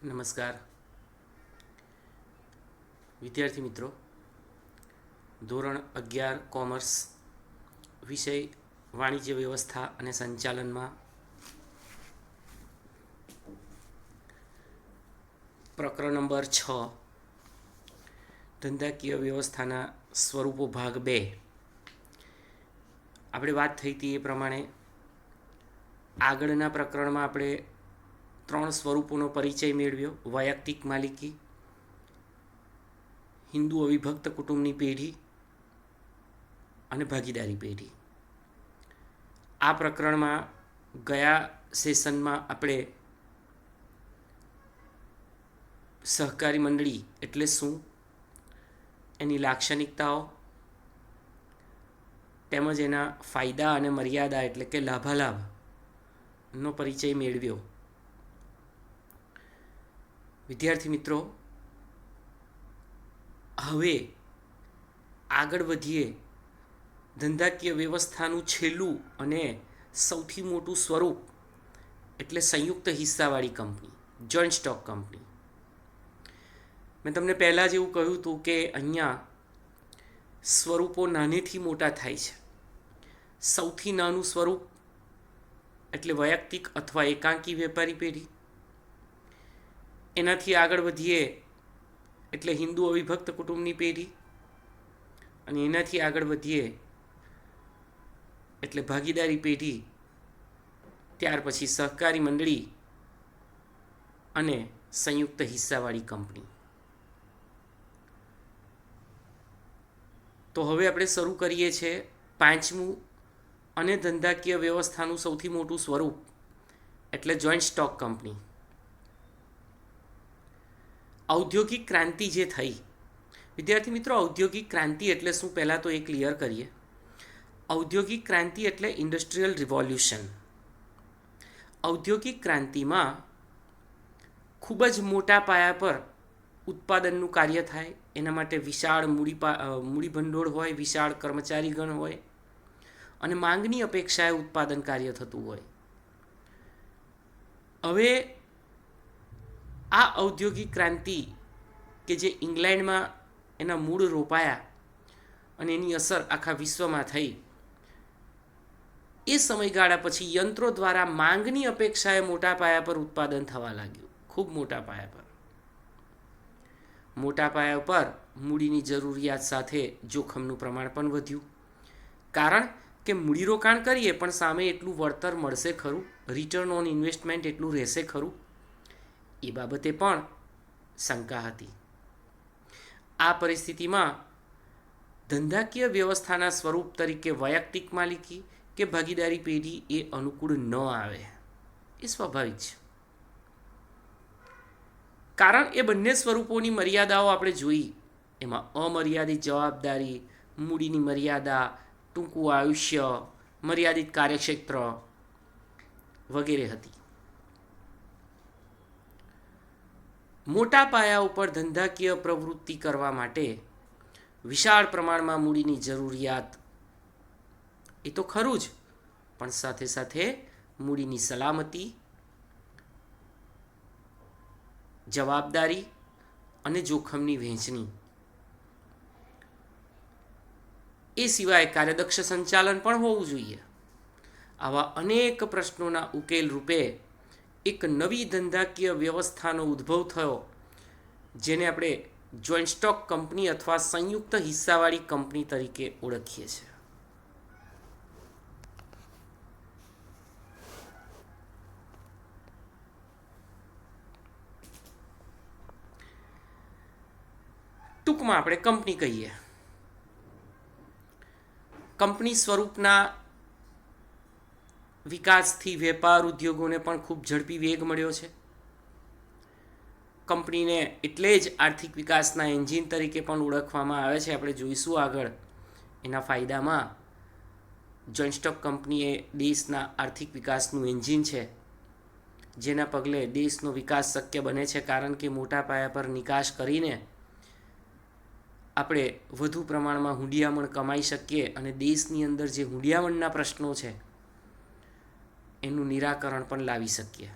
નમસ્કાર વિદ્યાર્થી મિત્રો. ધોરણ 11 કોમર્સ વિષય વાણિજ્ય વ્યવસ્થા અને સંચાલનમાં પ્રકરણ નંબર 6 ધંધાકીય વ્યવસ્થાના સ્વરૂપો ભાગ 2. આપણે વાત થઈ હતી એ પ્રમાણે આગળના પ્રકરણમાં આપણે 3 સ્વરૂપોનો પરિચય મેળવ્યો: વૈયક્તિક માલિકી, હિન્દુ અવિભક્ત કુટુંબની પેઢી અને ભાગીદારી પેઢી. આ પ્રકરણમાં ગયા સેશનમાં આપણે સહકારી મંડળી એટલે શું, એની લાક્ષણિકતાઓ તેમજ એના ફાયદા અને મર્યાદા એટલે કે લાભાલાભનો પરિચય મેળવ્યો. વિદ્યાર્થી મિત્રો, હવે આગળ વધીએ. ધંધાકીય વ્યવસ્થાનું છેલ્લું અને સૌથી મોટું સ્વરૂપ એટલે સંયુક્ત હિસ્સાવાળી કંપની, જોઈન્ટ સ્ટોક કંપની. મેં તમને પહેલાં જ એવું કહ્યું હતું કે અહીંયા સ્વરૂપો નાનેથી મોટા થાય છે. સૌથી નાનું સ્વરૂપ એટલે વૈયક્તિક અથવા એકાંકી વેપારી પેઢી. એનાથી આગળ વધીએ એટલે હિન્દુ અવિભક્ત કુટુંબની પેઢી, અને એનાથી આગળ વધીએ એટલે ભાગીદારી પેઢી, ત્યાર પછી સહકારી મંડળી અને સંયુક્ત હિસ્સાવાળી કંપની. તો હવે આપણે શરૂ કરીએ છીએ 5મું અને ધંધાકીય વ્યવસ્થાનું સૌથી મોટું સ્વરૂપ એટલે જોઈન્ટ સ્ટોક કંપની. ઔદ્યોગિક ક્રાંતિ જે થઈ, વિદ્યાર્થી મિત્રો, ઔદ્યોગિક ક્રાંતિ એટલે શું પહેલાં તો એ ક્લિયર કરીએ. ઔદ્યોગિક ક્રાંતિ એટલે ઇન્ડસ્ટ્રીયલ રિવોલ્યુશન. ઔદ્યોગિક ક્રાંતિમાં ખૂબ જ મોટા પાયા પર ઉત્પાદનનું કાર્ય થાય. એના માટે વિશાળ મૂડી ભંડોળ હોય, વિશાળ કર્મચારીગણ હોય અને માંગની અપેક્ષાએ ઉત્પાદન કાર્ય થતું હોય. હવે આ ઔદ્યોગિક ક્રાંતિ કે જે ઇંગ્લેન્ડમાં એના મૂળ રોપાયા અને એની અસર આખા વિશ્વમાં થઈ, એ સમયગાળા પછી યંત્રો દ્વારા માંગની અપેક્ષાએ મોટા પાયા પર ઉત્પાદન થવા લાગ્યું. ખૂબ મોટા પાયા પર. મોટા પાયા પર મૂડીની જરૂરિયાત સાથે જોખમનું પ્રમાણ પણ વધ્યું. કારણ કે મૂડીરોકાણ કરીએ પણ સામે એટલું વળતર મળશે ખરું, રિટર્ન ઓન ઇન્વેસ્ટમેન્ટ એટલું રહેશે ખરું, એ બાબતે પણ શંકા હતી. આ પરિસ્થિતિમાં ધંધાકીય વ્યવસ્થાના સ્વરૂપ તરીકે વૈયક્તિક માલિકી કે ભાગીદારી પેઢી એ અનુકૂળ ન આવે. એ સ્વાભાવિક છે. કારણ એ બંને સ્વરૂપોની મર્યાદાઓ આપણે જોઈ. એમાં અમર્યાદિત જવાબદારી, મૂડીની મર્યાદા, ટૂંકું આયુષ્ય, મર્યાદિત કાર્યક્ષેત્ર વગેરે હતી. મોટા પાયા ઉપર ધંધાકીય પ્રવૃત્તિ કરવા માટે વિશાળ પ્રમાણમાં મૂડીની જરૂરિયાત, એ તો ખરું જ, પણ સાથે સાથે મૂડીની સલામતી, જવાબદારી અને જોખમની વહેંચણી, એ સિવાય કાર્યદક્ષ સંચાલન પણ હોવું જોઈએ. આવા અનેક પ્રશ્નોના ઉકેલ રૂપે એક નવી ધંધાકીય વ્યવસ્થાનો ઉદ્ભવ થયો, જેને આપણે જોઈન્ટ સ્ટોક કંપની અથવા સંયુક્ત હિસ્સાવાળી કંપની તરીકે ઓળખીએ છીએ. ટૂંકમાં આપણે કંપની કહીએ. કંપની સ્વરૂપના વિકાસથી વેપાર ઉદ્યોગોને પણ ખૂબ ઝડપી વેગ મળ્યો છે. કંપનીને એટલે જ આર્થિક વિકાસના એન્જિન તરીકે પણ ઓળખવામાં આવે છે. આપણે જોઈશું આગળ એના ફાયદામાં. જોઈન્ટ સ્ટોક કંપની એ દેશના આર્થિક વિકાસનું એન્જિન છે, જેના પગલે દેશનો વિકાસ શક્ય બને છે. કારણ કે મોટા પાયા પર નિકાસ કરીને આપણે વધુ પ્રમાણમાં હુંડિયામણ કમાઈ શકીએ અને દેશની અંદર જે હુંડિયામણના પ્રશ્નો છે એનું નિરાકરણ પણ લાવી શકીએ.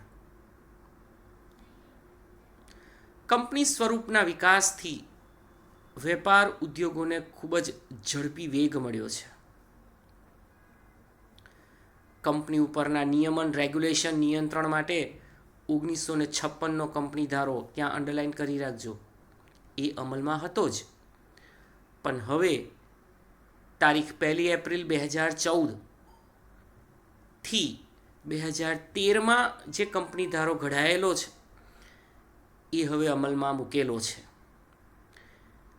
કંપની સ્વરૂપના વિકાસથી વેપાર ઉદ્યોગોને ખૂબ જ ઝડપી વેગ મળ્યો છે. કંપની ઉપરના નિયમન રેગ્યુલેશન નિયંત્રણ માટે 1956નો કંપની ધારો ત્યાં અંડરલાઇન કરી રાખજો, એ અમલમાં હતો જ. પણ હવે તારીખ 1 એપ્રિલ 2014 થી 2013માં જે કંપની ધારો ઘડાયેલો છે એ હવે અમલમાં મૂકેલો છે.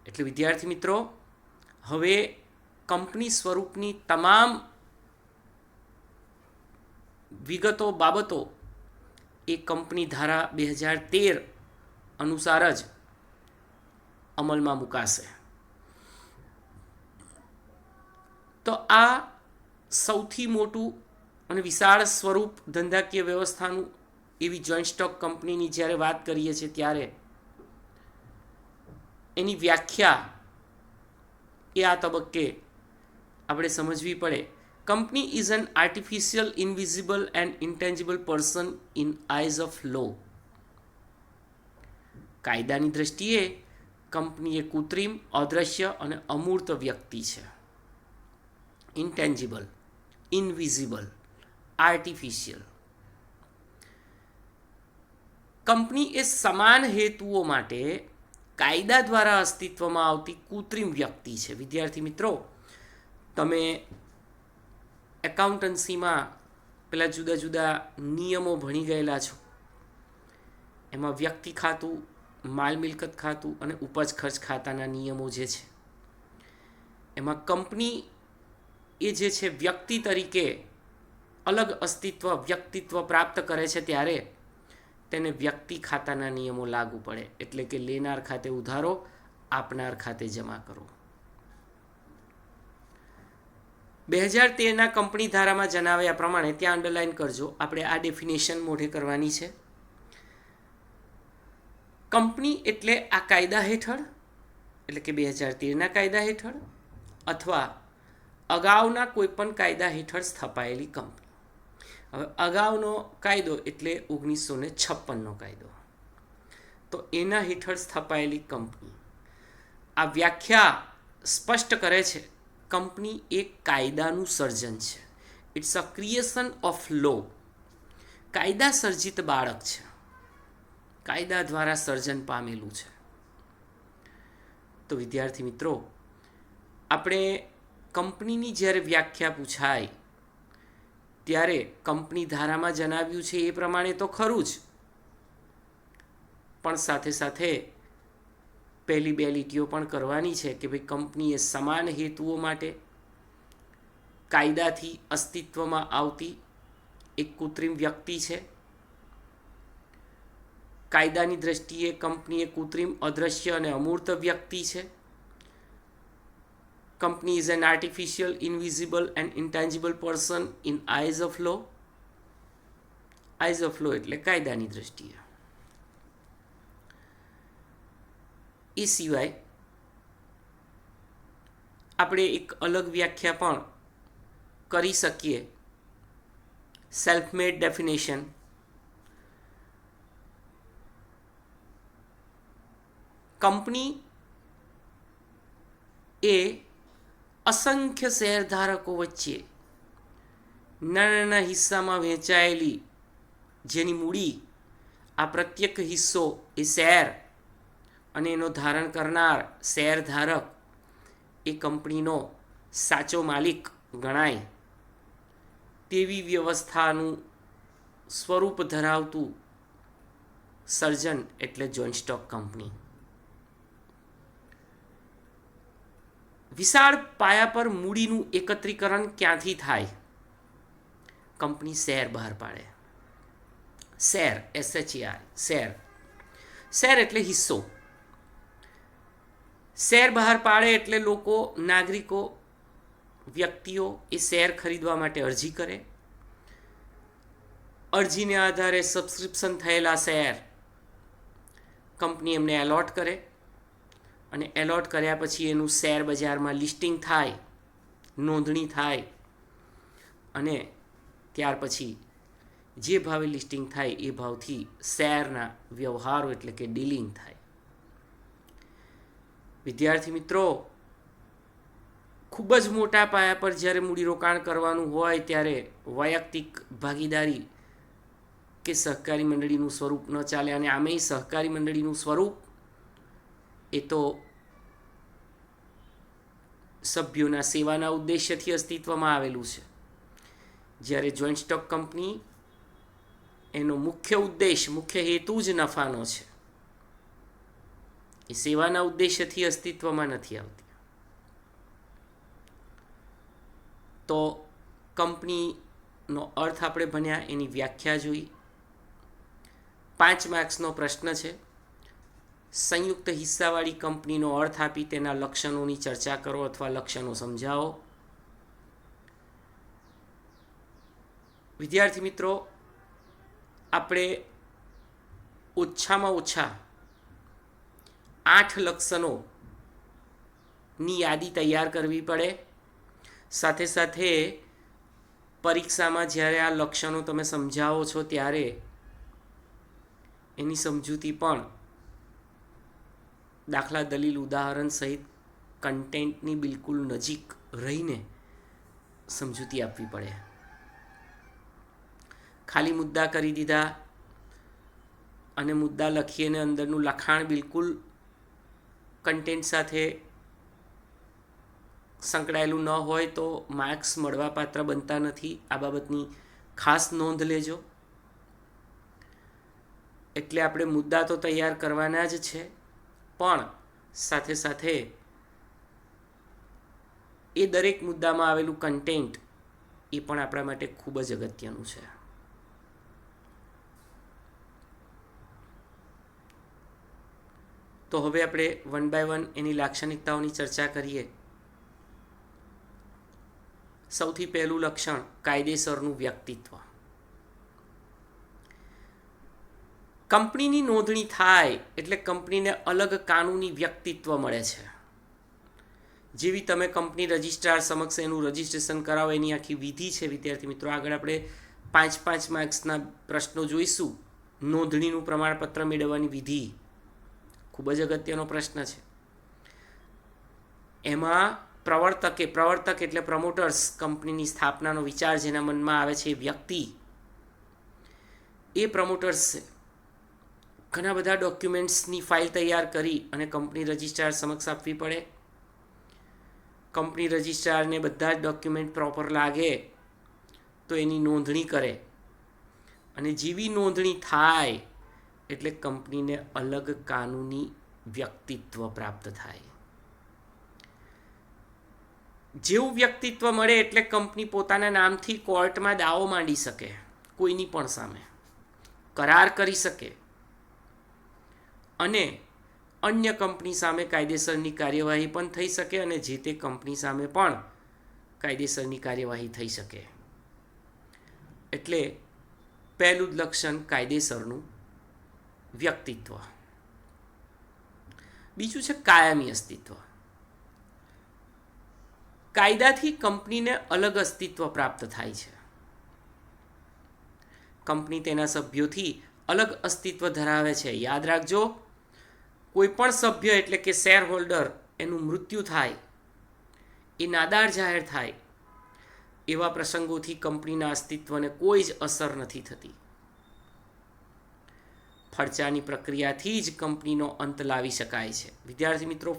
એટલે વિદ્યાર્થી મિત્રો, હવે કંપની સ્વરૂપની તમામ વિગતો બાબતો એ કંપની ધારા 2013 અનુસાર જ અમલમાં મુકાશે. તો આ સૌથી મોટું અને વિશાળ સ્વરૂપ ધંધાકીય વ્યવસ્થાનું એવી જોઈન્ટ સ્ટોક કંપનીની જ્યારે વાત કરીએ છીએ ત્યારે એની વ્યાખ્યા એ આ તબક્કે આપણે સમજવી પડે. Company is an artificial invisible and intangible person in eyes of law. કાયદાની દ્રષ્ટિએ કંપની એ કૃત્રિમ, અદ્રશ્ય અને અમૂર્ત વ્યક્તિ છે. Intangible, invisible, artificial. કંપની એ સમાન હેતુઓ માટે કાયદા દ્વારા અસ્તિત્વમાં આવતી કૃત્રિમ વ્યક્તિ છે. વિદ્યાર્થી મિત્રો, તમે એકાઉન્ટન્સીમાં પેલા જુદા જુદા નિયમો ભણી ગયેલા છો. એમાં વ્યક્તિ ખાતું, માલ મિલકત ખાતું અને ઉપજ ખર્ચ ખાતાના નિયમો જે છે, એમાં કંપની એ જે છે વ્યક્તિ તરીકે અલગ અસ્તિત્વ, વ્યક્તિત્વ પ્રાપ્ત કરે છે ત્યારે તેને વ્યક્તિ ખાતાના નિયમો લાગુ પડે. એટલે કે લેનાર ખાતે ઉધારો, આપનાર ખાતે જમા કરો. 2013ના કંપની ધારામાં જણાવ્યા પ્રમાણે ત્યાં અંડરલાઇન કરજો, આપણે આ ડેફિનેશન મોઢે કરવાની છે. કંપની એટલે આ કાયદા હેઠળ, એટલે કે 2013ના કાયદા હેઠળ અથવા અગાઉના કોઈપણ કાયદા હેઠળ સ્થપાયેલી કંપની. હવે અગાઉનો કાયદો એટલે 1956નો કાયદો, તો એના હેઠળ સ્થપાયેલી કંપની. આ વ્યાખ્યા સ્પષ્ટ કરે છે કંપની એક કાયદાનું સર્જન છે. ઇટ્સ અ ક્રિએશન ઓફ લો. કાયદા સર્જિત બાળક છે, કાયદા દ્વારા સર્જન પામેલું છે. તો વિદ્યાર્થી મિત્રો, આપણે કંપનીની જ્યારે વ્યાખ્યા પૂછાય ત્યારે કંપની ધારામાં જણાવ્યું છે એ પ્રમાણે તો ખરું જ, પણ સાથે સાથે પહેલી બે લીટીઓ પણ કરવાની છે કે ભાઈ કંપની એ સમાન હેતુઓ માટે કાયદાથી અસ્તિત્વમાં આવતી એક કૃત્રિમ વ્યક્તિ છે. કાયદાની દ્રષ્ટિએ કંપની એ કૃત્રિમ, અદ્રશ્ય અને અમૂર્ત વ્યક્તિ છે. Company is an artificial, invisible and intangible person in eyes of law. Eyes of law એટલે કાયદાની દ્રષ્ટિએ. એ સિવાય આપણે એક અલગ વ્યાખ્યા પણ કરી શકીએ, સેલ્ફ મેડ ડેફિનેશન. કંપની એ અસંખ્ય શેરધારકો વચ્ચે નાના નાના હિસ્સામાં વહેંચાયેલી જેની મૂડી, આ પ્રત્યેક હિસ્સો એ શેર અને એનો ધારણ કરનાર શેરધારક એ કંપનીનો સાચો માલિક ગણાય તેવી વ્યવસ્થાનું સ્વરૂપ ધરાવતું સર્જન એટલે જોઈન્ટ સ્ટોક કંપની. વિશાળ પાયા પર મૂડીનું એકત્રીકરણ ક્યાંથી થાય? કંપની શેર બહાર પાડે. Share, SHER, share. શેર એટલે હિસ્સો. શેર બહાર પાડે એટલે લોકો, નાગરિકો, વ્યક્તિઓ એ શેર ખરીદવા માટે અરજી કરે. અરજીને આધારે સબસ્ક્રિપ્શન થયેલા શેર કંપની એમને એલોટ કરે અને એલોટ કર્યા પછી એનું શેર બજારમાં લિસ્ટિંગ થાય, નોંધણી થાય અને ત્યાર પછી જે ભાવે લિસ્ટિંગ થાય એ ભાવથી શેરના વ્યવહારો એટલે કે ડીલિંગ થાય. વિદ્યાર્થી મિત્રો, ખૂબ જ મોટા પાયા પર જ્યારે મૂડીરોકાણ કરવાનું હોય ત્યારે વૈયક્તિક ભાગીદારી કે સહકારી મંડળીનું સ્વરૂપ ન ચાલે. અને આમેય સહકારી મંડળીનું સ્વરૂપ એ તો સભ્યોના સેવાના ઉદ્દેશ્યથી અસ્તિત્વમાં આવેલું છે, જ્યારે જોઈન્ટ સ્ટોક કંપની એનો મુખ્ય ઉદ્દેશ, મુખ્ય હેતુ જ નફાનો છે. એ સેવાના ઉદ્દેશ્યથી અસ્તિત્વમાં નથી આવતી. તો કંપનીનો અર્થ આપણે ભણ્યા, એની વ્યાખ્યા જોઈ. 5 માર્ક્સનો પ્રશ્ન છે. સંયુક્ત હિસ્સાવાળી કંપનીનો અર્થ આપી તેના લક્ષણોની ચર્ચા કરો અથવા લક્ષણો સમજાવો. વિદ્યાર્થી મિત્રો, આપણે ઓછામાં ઓછા 8 લક્ષણોની યાદી તૈયાર કરવી પડે. સાથે સાથે પરીક્ષામાં જ્યારે આ લક્ષણો તમે સમજાવો છો ત્યારે એની સમજૂતી પણ દાખલા, દલીલ, ઉદાહરણ સહિત કન્ટેન્ટની બિલકુલ નજીક રહીને સમજૂતી આપવી પડે. ખાલી મુદ્દા કરી દીધા અને મુદ્દા લખીને અંદરનું લખાણ બિલકુલ કન્ટેન્ટ સાથે સંકળાયેલું ન હોય તો માર્ક્સ મળવાપાત્ર બનતા નથી. આ બાબતની ખાસ નોંધ લેજો. એટલે આપણે મુદ્દા તો તૈયાર કરવાના જ છે, પણ સાથે સાથે એ દરેક મુદ્દામાં આવેલું કન્ટેન્ટ એ પણ આપણા માટે ખૂબ જ અગત્યનું છે. તો હવે આપણે 1 by 1 એની લાક્ષણિકતાઓની ચર્ચા કરીએ. સૌથી પહેલું લક્ષણ, કાયદેસરનું વ્યક્તિત્વ. કંપનીની નોંધણી થાય એટલે કંપનીને અલગ કાનૂની વ્યક્તિત્વ મળે છે. જેવી તમે કંપની રજિસ્ટ્રાર સમક્ષ એનું રજિસ્ટ્રેશન કરાવો એની આખી વિધિ છે. વિદ્યાર્થી મિત્રો, આગળ આપણે 5 માર્ક્સના પ્રશ્નો જોઈશું. નોંધણીનું પ્રમાણપત્ર મેળવવાની વિધિ ખૂબ જ અગત્યનો પ્રશ્ન છે. એમાં પ્રવર્તક એટલે પ્રમોટર્સ, કંપનીની સ્થાપનાનો વિચાર જેના મનમાં આવે છે, એ વ્યક્તિ, એ પ્રમોટર્સ ઘણા બધા ડોક્યુમેન્ટ્સની ફાઇલ તૈયાર કરી અને કંપની રજિસ્ટ્રાર સમક્ષ આપવી પડે. કંપની રજિસ્ટ્રારને બધા જ ડોક્યુમેન્ટ પ્રોપર લાગે તો એની નોંધણી કરે. અને જેવી નોંધણી થાય એટલે કંપનીને અલગ કાનૂની વ્યક્તિત્વ પ્રાપ્ત થાય. જેવું વ્યક્તિત્વ મળે એટલે કંપની પોતાના નામથી કોર્ટમાં દાવો માંડી શકે, કોઈની પણ સામે કરાર કરી શકે અને અન્ય કંપની સામે કાયદેસરની કાર્યવાહી પણ થઈ શકે અને જે તે કંપની સામે પણ કાયદેસરની કાર્યવાહી થઈ શકે. એટલે પહેલું જ લક્ષણ કાયદેસરનું વ્યક્તિત્વ. બીજું છે કાયમી અસ્તિત્વ. કાયદાથી કંપનીને અલગ અસ્તિત્વ પ્રાપ્ત થાય છે. કંપની તેના સભ્યોથી અલગ અસ્તિત્વ ધરાવે છે. યાદ રાખજો, કોઈ પણ સભ્ય એટલે કે શેર હોલ્ડર એનું મૃત્યુ થાય, એ નાદાર જાહેર થાય, એવા પ્રસંગોથી કંપનીના અસ્તિત્વને કોઈ જ અસર નથી થતી. ફડચાની પ્રક્રિયાથી જ કંપનીનો અંત લાવી શકાય છે. વિદ્યાર્થી મિત્રો,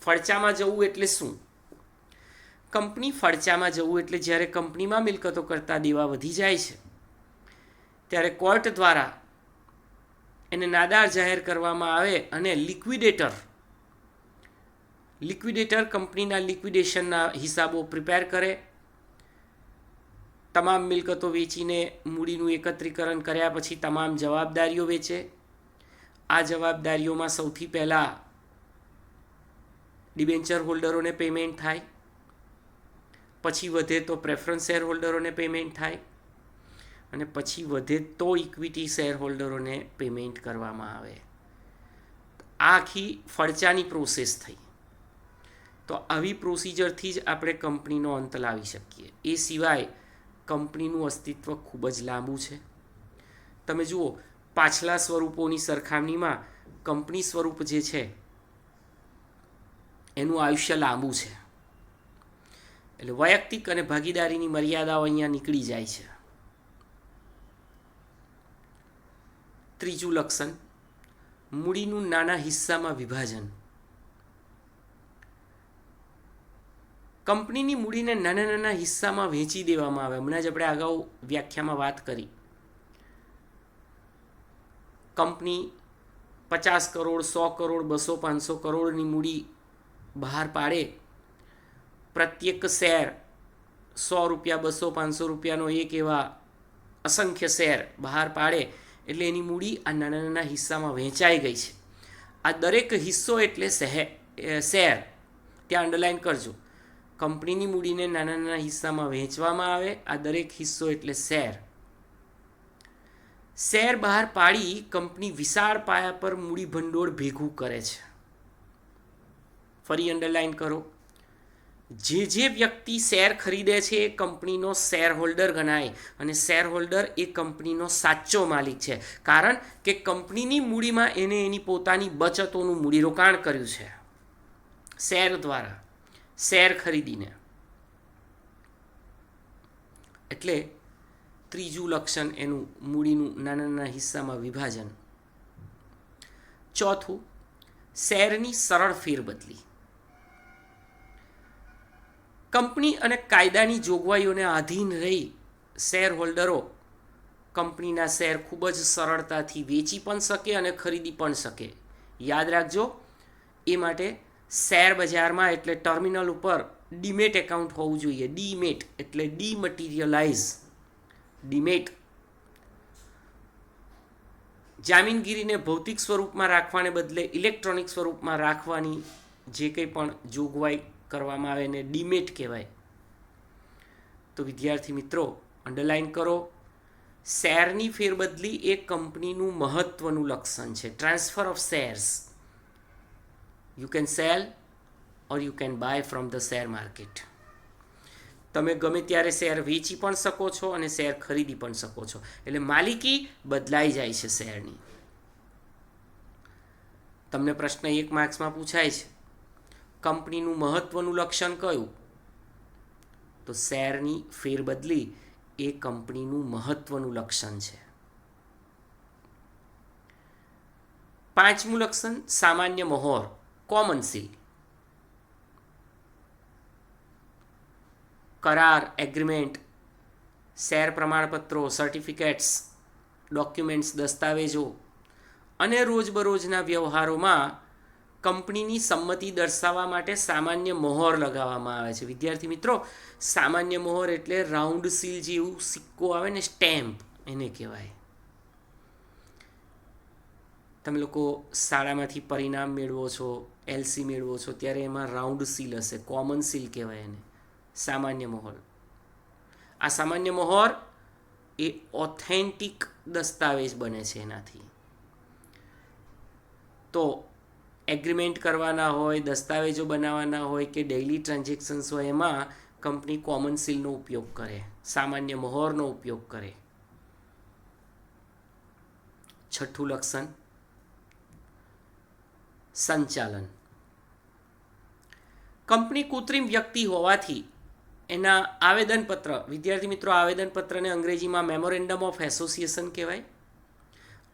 ફડચામાં જવું એટલે શું? કંપની ફડચામાં જવું એટલે જ્યારે કંપનીમાં મિલકતો કરતાં દેવા વધી જાય છે ત્યારે કોર્ટ દ્વારા એને નાદાર જાહેર કરવામાં આવે અને લિક્વિડેટર કંપનીના લિક્વિડેશનના હિસાબો પ્રિપેર કરે. તમામ મિલકતો વેચીને મૂડીનું એકત્રીકરણ કર્યા પછી તમામ જવાબદારીઓ વેચે. આ જવાબદારીઓમાં સૌથી પહેલાં ડિબેન્ચર હોલ્ડરોને પેમેન્ટ થાય, પછી વધે તો પ્રેફરન્સ શેર હોલ્ડરોને પેમેન્ટ થાય અને પછી વધે તો ઇક્વિટી શેર હોલ્ડરોને પેમેન્ટ કરવામાં આવે. આ આખી ફડચાની પ્રોસેસ થઈ. તો આવી પ્રોસિજરથી જ આપણે કંપનીનો અંત લાવી શકીએ. એ સિવાય કંપનીનું અસ્તિત્વ ખૂબ જ લાંબુ છે. તમે જુઓ, પાછલા સ્વરૂપોની સરખામણીમાં કંપની સ્વરૂપ જે છે એનું આયુષ્ય લાંબુ છે. એટલે વૈયક્તિક અને ભાગીદારીની મર્યાદાઓ અહીંયા નીકળી જાય છે. ત્રીજું લક્ષણ, મૂડીનું નાના હિસ્સામાં વિભાજન. કંપનીની મૂડીને નાના નાના હિસ્સામાં વહેંચી દેવામાં આવે. હમણાં જ આપણે અગાઉ વ્યાખ્યામાં વાત કરી. કંપની 50 કરોડ, 100 કરોડ, 200, 500 કરોડની મૂડી બહાર પાડે. પ્રત્યેક શેર 100 રૂપિયા, 200, 500 રૂપિયાનો એક એવા અસંખ્ય શેર બહાર પાડે એટલે એની મૂડી આ નાના નાના હિસ્સામાં વહેંચાઈ ગઈ છે. આ દરેક હિસ્સો એટલે શેર. ત્યાં અંડરલાઇન કરજો. કંપનીની મૂડીને નાના નાના હિસ્સામાં વહેંચવામાં આવે. આ દરેક હિસ્સો એટલે શેર. શેર બહાર પાડી કંપની વિશાળ પાયા પર મૂડી ભંડોળ ભેગું કરે છે. ફરી અંડરલાઇન કરો. જે વ્યક્તિ શેર ખરીદે છે એ કંપનીનો શેર હોલ્ડર ગણાય અને શેર હોલ્ડર એ કંપનીનો સાચો માલિક છે. કારણ કે કંપનીની મૂડીમાં એને એની પોતાની બચતોનું મૂડીરોકાણ કર્યું છે શેર દ્વારા, શેર ખરીદીને. એટલે ત્રીજું લક્ષણ એનું મૂડીનું નાના નાના હિસ્સામાં વિભાજન. ચોથું, શેરની સરળ ફેરબદલી. કંપની અને કાયદાની જોગવાઈઓને આધીન રહી શેર હોલ્ડરો કંપનીના શેર ખૂબ જ સરળતાથી વેચી પણ શકે અને ખરીદી પણ શકે. યાદ રાખજો, એ માટે શેર બજારમાં એટલે ટર્મિનલ ઉપર ડીમેટ એકાઉન્ટ હોવું જોઈએ. ડીમેટ એટલે ડીમટીરિયલાઇઝ. ડીમેટ જામીનગીરીને ભૌતિક સ્વરૂપમાં રાખવાને બદલે ઇલેક્ટ્રોનિક સ્વરૂપમાં રાખવાની જે કંઈ પણ જોગવાઈ કરવામાં આવે એને ડીમેટ કહેવાય. તો વિદ્યાર્થી મિત્રો અંડરલાઇન કરો, શેરની ફેરબદલી એ કંપનીનું મહત્વનું લક્ષણ છે. Transfer of shares. You can cell or you can buy from the share market. તમે ગમે ત્યારે શેર વેચી પણ શકો છો અને શેર ખરીદી પણ શકો છો. એટલે માલિકી બદલાઈ જાય છે શેરની. તમને પ્રશ્ન 1 માર્ક્સમાં પૂછાય છે, કંપનીનું મહત્વનું લક્ષણ કયું? તો શેરની ફેરબદલી એ કંપનીનું મહત્વનું લક્ષણ છે. 5મું લક્ષણ, સામાન્ય મહોર, કોમન સીલ. કરાર, એગ્રીમેન્ટ, શેર પ્રમાણપત્રો, સર્ટિફિકેટ્સ, ડોક્યુમેન્ટ્સ, દસ્તાવેજો અને રોજબરોજના વ્યવહારોમાં કંપનીની સંમતિ દર્શાવવા માટે સામાન્ય મહોર લગાવવામાં આવે છે. વિદ્યાર્થી મિત્રો, સામાન્ય મહોર એટલે રાઉન્ડ સીલ જેવું સિક્કો આવે ને, સ્ટેમ્પ એને કહેવાય. તમે લોકો શાળામાંથી પરિણામ મેળવો છો, એલસી મેળવો છો, ત્યારે એમાં રાઉન્ડ સીલ હશે, કોમન સીલ કહેવાય એને, સામાન્ય મહોર. આ સામાન્ય મહોર એ ઓથેન્ટિક દસ્તાવેજ બને છે એનાથી. તો એગ્રીમેન્ટ કરવાના હોય, દસ્તાવેજો બનાવવાના હોય કે ડેઇલી ટ્રાન્ઝેક્શન્સ હોય, એમાં કંપની કોમન સીલનો ઉપયોગ કરે, સામાન્ય મહોરનો ઉપયોગ કરે. 6થું લક્ષણ, સંચાલન. કંપની કૃત્રિમ વ્યક્તિ હોવાથી એના આવેદનપત્ર, વિદ્યાર્થી મિત્રો આવેદનપત્રને અંગ્રેજીમાં મેમોરેન્ડમ ઓફ એસોસિએશન કહેવાય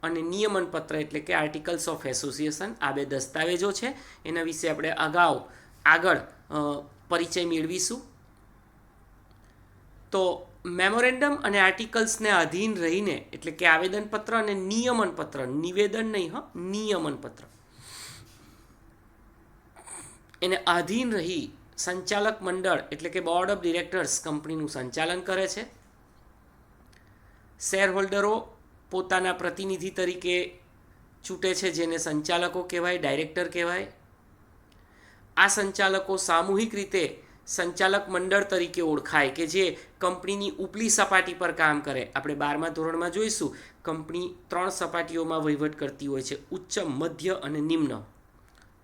અને નિયમનપત્ર એટલે કે આર્ટિકલ્સ ઓફ એસોસિએશન. આ બે દસ્તાવેજો છે, એના વિશે આપણે આગળ પરિચય મેળવીશું. તો મેમોરેન્ડમ અને આર્ટિકલ્સને આધીન રહીને એટલે કે આવેદનપત્ર અને નિયમનપત્ર, નિવેદન નહીં નિયમનપત્ર, એને આધીન રહી સંચાલક મંડળ એટલે કે બોર્ડ ઓફ ડિરેક્ટર્સ કંપનીનું સંચાલન કરે છે. શેર હોલ્ડરો પોતાના પ્રતિનિધિ તરીકે ચૂંટે છે, જેને સંચાલકો કહેવાય, ડાયરેક્ટર કહેવાય. આ સંચાલકો સામૂહિક રીતે સંચાલક મંડળ તરીકે ઓળખાય કે જે કંપનીની ઉપલી સપાટી પર કામ કરે. આપણે 12મા ધોરણમાં જોઈશું, કંપની 3 સપાટીઓમાં વહીવટ કરતી હોય છે, ઉચ્ચ, મધ્ય અને નિમ્ન,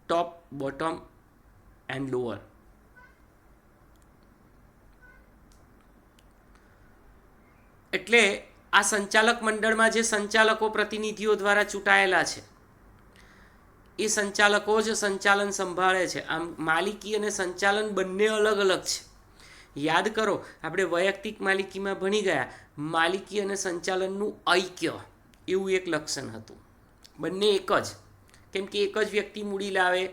ટોપ, બોટમ એન્ડ લોઅર. એટલે આ સંચાલક મંડળમાં જે સંચાલકો પ્રતિનિધિઓ દ્વારા ચૂંટાયેલા છે એ સંચાલકો જ સંચાલન સંભાળે છે. આમ માલિકી અને સંચાલન બંને અલગ અલગ છે. યાદ કરો, આપણે વૈયક્તિક માલિકીમાં ભણી ગયા, માલિકી અને સંચાલનનું ઐક્ય એવું એક લક્ષણ હતું. બંને એક જ, કેમ કે એક જ વ્યક્તિ મૂડી લાવે,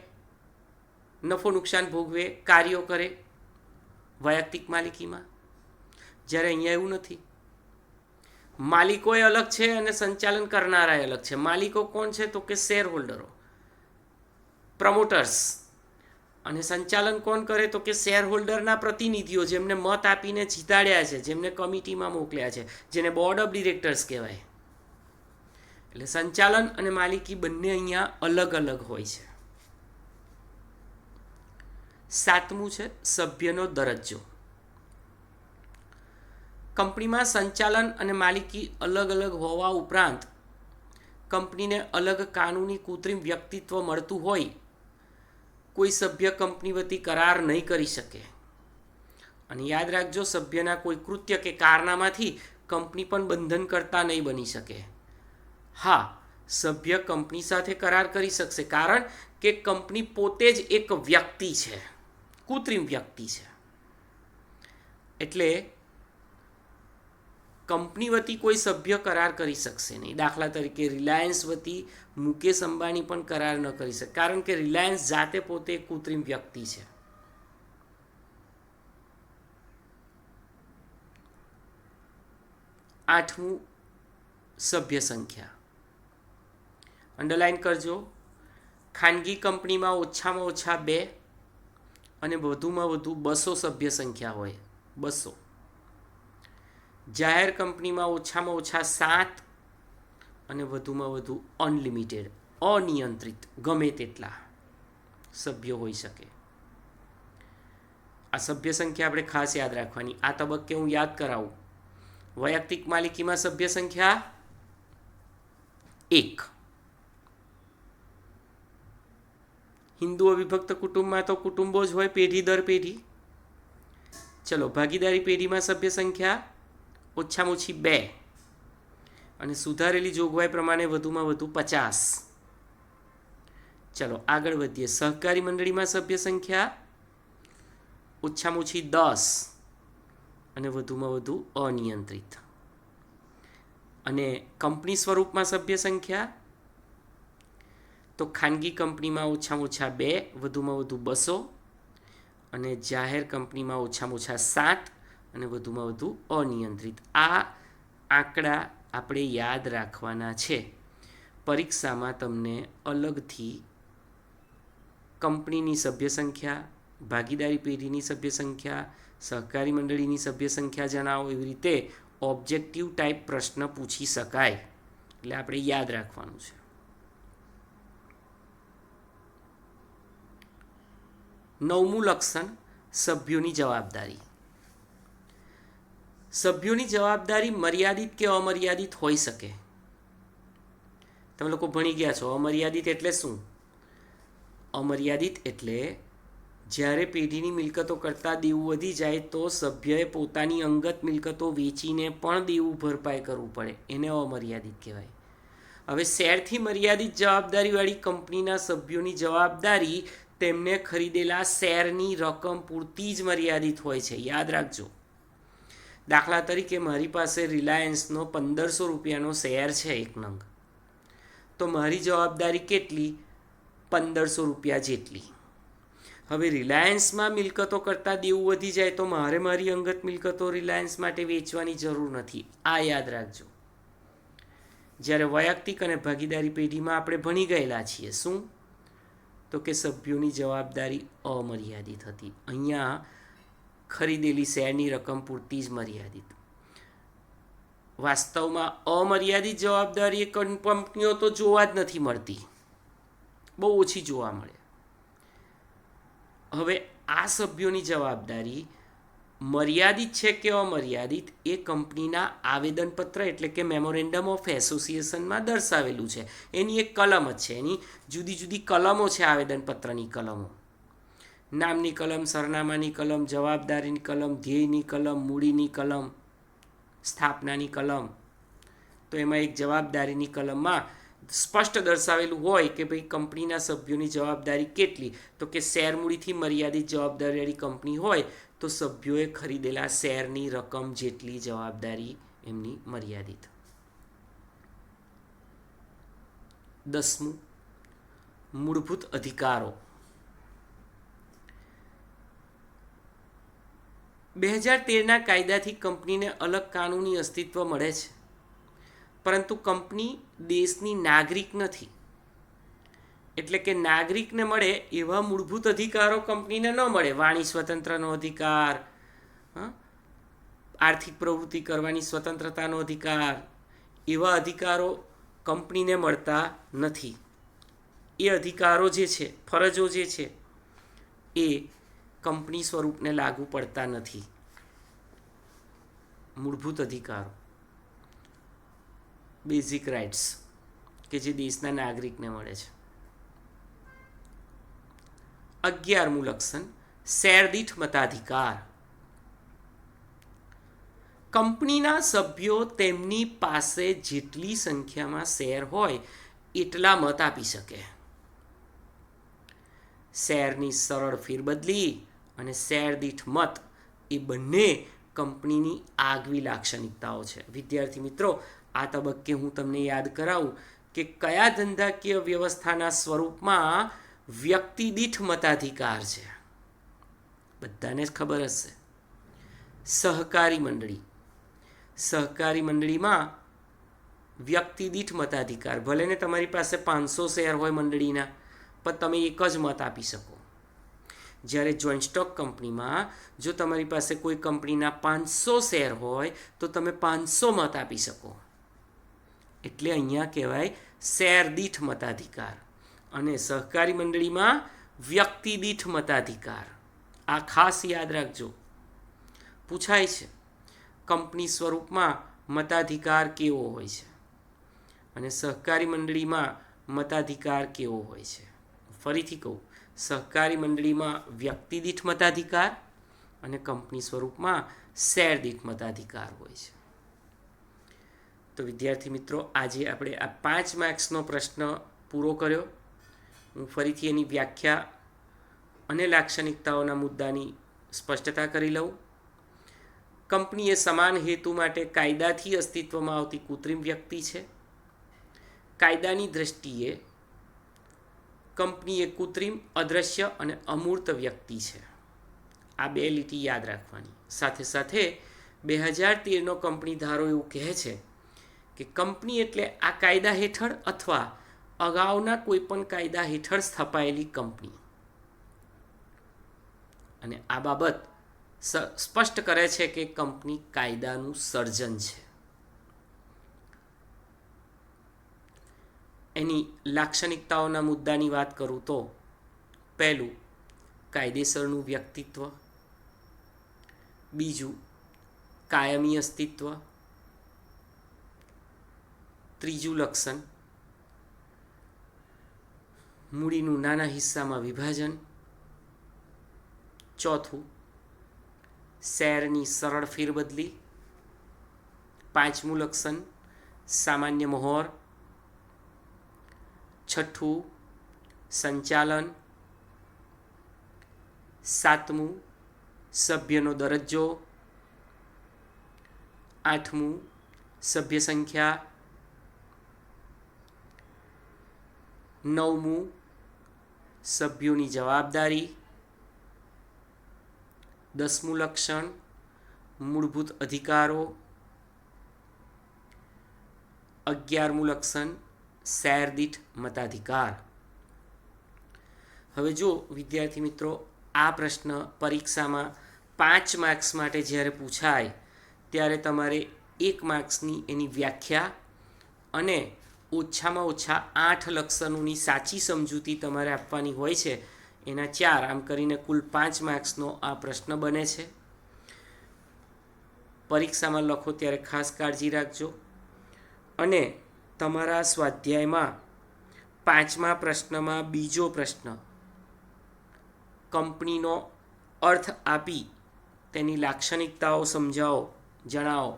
નફો નુકસાન ભોગવે, કાર્યો કરે વૈયક્તિક માલિકીમાં. જ્યારે અહીંયા એવું નથી. માલિકોએ અલગ છે અને સંચાલન કરનારાએ અલગ છે. માલિકો કોણ છે? તો કે શેર હોલ્ડરો, પ્રમોટર્સ. અને સંચાલન કોણ કરે? તો કે શેર હોલ્ડરના પ્રતિનિધિઓ, જેમને મત આપીને જીતાડ્યા છે, જેમને કમિટીમાં મોકલ્યા છે, જેને બોર્ડ ઓફ ડિરેક્ટર્સ કહેવાય. એટલે સંચાલન અને માલિકી બંને અહીંયા અલગ અલગ હોય છે. 7મું છે સભ્યનો દરજ્જો. કંપનીમાં સંચાલન અને માલિકી અલગ અલગ હોવા ઉપરાંત કંપનીને અલગ કાનૂની કૃત્રિમ વ્યક્તિત્વ મળતું હોય, કોઈ સભ્ય કંપની વતી કરાર નહીં કરી શકે. અને યાદ રાખજો, સભ્યના કોઈ કૃત્ય કે કારનામાથી કંપની પણ બંધન કરતા નહીં બની શકે. હા, સભ્ય કંપની સાથે કરાર કરી શકશે, કારણ કે કંપની પોતે જ એક વ્યક્તિ છે, કૃત્રિમ વ્યક્તિ છે. એટલે કંપની વતી કોઈ સભ્ય કરાર કરી શકશે નહીં. દાખલા તરીકે રિલાયન્સ વતી મુકેશ અંબાણી પણ કરાર ન કરી શકે, કારણ કે રિલાયન્સ જાતે પોતે કૃત્રિમ વ્યક્તિ છે. આઠમું સભ્ય સંખ્યા. અંડરલાઇન કરજો. ખાનગી કંપનીમાં ઓછામાં ઓછા 2 અને વધુમાં વધુ 200 સભ્ય સંખ્યા હોય, 200. જાહેર કંપનીમાં ઓછામાં ઓછા 7 અને વધુમાં વધુ અનલિમિટેડ, અનિયંત્રિત ગમે તેટલા સભ્યો હોઈ શકે. આ સભ્ય સંખ્યા આપણે ખાસ યાદ રાખવાની. આ તબક્કે હું યાદ કરાવું. વૈયક્તિક માલિકીમાં સભ્ય સંખ્યા 1. હિન્દુ અવિભક્ત કુટુંબમાં તો કુટુંબો જ હોય, પેઢી દર પેઢી. ચલો, ભાગીદારી પેઢીમાં સભ્ય સંખ્યા ઓછામાં ઓછી 2 અને સુધારેલી જોગવાઈ પ્રમાણે વધુમાં વધુ 50. ચલો આગળ વધીએ. સહકારી મંડળીમાં સભ્ય સંખ્યા ઓછામાં ઓછી 10 અને વધુમાં વધુ અનિયંત્રિત. અને કંપની સ્વરૂપમાં સભ્ય સંખ્યા તો ખાનગી કંપનીમાં ઓછામાં ઓછા 2, વધુમાં વધુ 200 અને જાહેર કંપનીમાં ઓછામાં ઓછા 7 અને વધુમાં વધુ અનિયંત્રિત. આ આંકડા આપણે યાદ રાખવાના છે. પરીક્ષામાં તમને અલગથી કંપનીની સભ્ય સંખ્યા, ભાગીદારી પેઢીની સભ્ય સંખ્યા, સહકારી મંડળીની સભ્ય સંખ્યા જણાવો, એવી રીતે ઓબ્જેક્ટિવ ટાઈપ પ્રશ્ન પૂછી શકાય. એટલે આપણે યાદ રાખવાનું છે. નવમું લક્ષણ સભ્યોની જવાબદારી. સભ્યોની જવાબદારી મર્યાદિત કે અમર્યાદિત હોઈ શકે. તમે લોકો ભણી ગયા છો. અમર્યાદિત એટલે શું? અમર્યાદિત એટલે જ્યારે પેઢીની મિલકતો કરતાં દેવું વધી જાય તો સભ્યએ પોતાની અંગત મિલકતો વેચીને પણ દેવું ભરપાઈ કરવું પડે, એને અમર્યાદિત કહેવાય. હવે શેરથી મર્યાદિત જવાબદારીવાળી કંપનીના સભ્યોની જવાબદારી તેમને ખરીદેલા શેરની રકમ પૂરતી જ મર્યાદિત હોય છે. યાદ રાખજો. દાખલા તરીકે મારી પાસે રિલાયન્સનો 1500 રૂપિયાનો શેર છે, એક નંગ. તો મારી જવાબદારી કેટલી? 1500 રૂપિયા જેટલી. હવે રિલાયન્સમાં મિલકતો કરતાં દેવું વધી જાય તો મારે મારી અંગત મિલકતો રિલાયન્સ માટે વેચવાની જરૂર નથી. આ યાદ રાખજો. જ્યારે વૈયક્તિક અને ભાગીદારી પેઢીમાં આપણે ભણી ગયેલા છીએ. શું? તો કે સભ્યોની જવાબદારી અમર્યાદિત હતી. અહીંયા ખરીદેલી શેરની રકમ પૂરતી જ મર્યાદિત. વાસ્તવમાં અમર્યાદિત જવાબદારી કંપનીઓ તો જોવા જ નથી મળતી, બહુ ઓછી જોવા મળે. હવે આ સભ્યોની જવાબદારી મર્યાદિત છે કે અમર્યાદિત એ કંપનીના આવેદનપત્ર એટલે કે મેમોરેન્ડમ ઓફ એસોસિએશનમાં દર્શાવેલું છે. એની એક કલમ જ છે. એની જુદી જુદી કલમો છે. આવેદનપત્રની કલમો, નામની કલમ, સરનામાની કલમ, જવાબદારીની કલમ, ધ્યેયની કલમ, મૂડીની કલમ, સ્થાપનાની કલમ. તો એમાં એક જવાબદારીની કલમમાં સ્પષ્ટ દર્શાવેલું હોય કે ભાઈ કંપનીના સભ્યોની જવાબદારી કેટલી, તો કે શેર મૂડીથી મર્યાદિત જવાબદારીવાળી કંપની હોય તો સભ્યોએ ખરીદેલા શેરની રકમ જેટલી જવાબદારી એમની મર્યાદિત. 10મું, મૂળભૂત અધિકારો. 2013ના કાયદાથી કંપનીને અલગ કાનૂની અસ્તિત્વ મળે છે, પરંતુ કંપની દેશની નાગરિક નથી. એટલે કે નાગરિકને મળે એવા મૂળભૂત અધિકારો કંપનીને ન મળે. વાણી સ્વતંત્રનો અધિકાર, આર્થિક પ્રવૃત્તિ કરવાની સ્વતંત્રતાનો અધિકાર, એવા અધિકારો કંપનીને મળતા નથી. એ અધિકારો જે છે, ફરજો જે છે, એ કંપની સ્વરૂપને લાગુ પડતા નથી. મૂળભૂત અધિકારો, બેઝિક રાઇટ્સ કે જે દેશના નાગરિકને મળે છે. 11મું લક્ષણ, શેરદીઠ મતાધિકાર. કંપનીના સભ્યો તેમની પાસે જેટલી સંખ્યામાં શેર હોય એટલા મત આપી શકે. શેરની સરળ ફેરબદલી અને શેરદીઠ મત એ બંને કંપનીની આગવી લાક્ષણિકતાઓ છે. વિદ્યાર્થી મિત્રો, આ તબક્કે હું તમને યાદ કરાવું કે કયા ધંધાકીય વ્યવસ્થાના સ્વરૂપમાં વ્યક્તિ દીઠ મતાધિકાર છે. બધાને જ ખબર હશે. સહકારી મંડળી. સહકારી મંડળીમાં વ્યક્તિ દીઠ મતાધિકાર, ભલે ને તમારી પાસે 500 શેર હોય મંડળીના, પણ તમે એક જ મત આપી શકો. જ્યારે જોઈન્ટ સ્ટોક કંપનીમાં જો તમારી પાસે કોઈ કંપનીના 500 શેર હોય તો તમે 500 મત આપી શકો. એટલે અહીંયા કહેવાય શેર દીઠ મતાધિકાર. અને સહકારી મંડળીમાં વ્યક્તિ દીઠ મતાધિકાર. આ ખાસ યાદ રાખજો, પૂછાય છે. કંપની સ્વરૂપમાં મતાધિકાર કેવો હોય છે અને સહકારી મંડળીમાં મતાધિકાર કેવો હોય છે. ફરીથી કહું, સહકારી મંડળીમાં વ્યક્તિ દીઠ મતાધિકાર અને કંપની સ્વરૂપમાં શેર દીઠ મતાધિકાર હોય છે. તો વિદ્યાર્થી મિત્રો, આજે આપણે આ 5 માર્ક્સનો પ્રશ્ન પૂરો કર્યો. હું ફરીથી એની વ્યાખ્યા અને લાક્ષણિકતાઓના મુદ્દાની સ્પષ્ટતા કરી લઉં. કંપની એ સમાન હેતુ માટે કાયદાથી અસ્તિત્વમાં આવતી કૃત્રિમ વ્યક્તિ છે. કાયદાની દ્રષ્ટિએ કંપની એ કૃત્રિમ, અદ્રશ્ય અને અમૂર્ત વ્યક્તિ છે. આ 2 લીટી યાદ રાખવાની. સાથે સાથે 2013નો કંપની ધારો એવું કહે છે કે કંપની એટલે આ કાયદા હેઠળ અથવા અગાઉના કોઈપણ કાયદા હેઠળ સ્થપાયેલી કંપની. અને આ બાબત સ્પષ્ટ કરે છે કે કંપની કાયદાનું સર્જન છે. એની લાક્ષણિકતાઓના મુદ્દાની વાત કરું તો, પહેલું, કાયદેસરનું વ્યક્તિત્વ. બીજું, કાયમી અસ્તિત્વ. ત્રીજું લક્ષણ, મૂડીનું નાના હિસ્સામાં વિભાજન. ચોથું, શેરની સરળ ફેરબદલી. 5મું લક્ષણ, સામાન્ય મહોર. 6થું, સંચાલન. 7મું, સભ્યનો દરજ્જો. 8મું, સભ્ય સંખ્યા. 9મું, સભ્યોની જવાબદારી. 10મું લક્ષણ, મૂળભૂત અધિકારો. 11મું લક્ષણ, શેર દીઠ મતાધિકાર. હવે જો વિદ્યાર્થી મિત્રો, આ પ્રશ્ન પરીક્ષામાં 5 માર્ક્સ માટે જ્યારે પૂછાય ત્યારે તમારે 1 માર્ક્સની એની વ્યાખ્યા અને ઓછામાં ઓછા 8 લક્ષણોની સાચી સમજૂતી તમારે આપવાની હોય છે. એના 4, આમ કરીને કુલ 5 માર્ક્સનો આ પ્રશ્ન બને છે. પરીક્ષામાં લખો ત્યારે ખાસ કાળજી રાખજો. અને તમારા સ્વાધ્યાયમાં 5મા પ્રશ્નમાં બીજો પ્રશ્ન કંપનીનો અર્થ આપી તેની લાક્ષણિકતાઓ સમજાવો, જણાવો,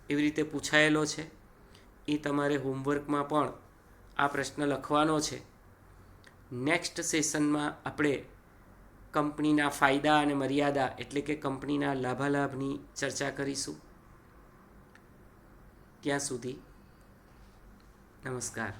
એવી રીતે પૂછાયેલો છે. એ તમારે હોમવર્કમાં પણ આ પ્રશ્ન લખવાનો છે. નેક્સ્ટ સેશનમાં આપણે કંપનીના ફાયદા અને મર્યાદા એટલે કે કંપનીના લાભાલાભની ચર્ચા કરીશું. ત્યાં સુધી નમસ્કાર.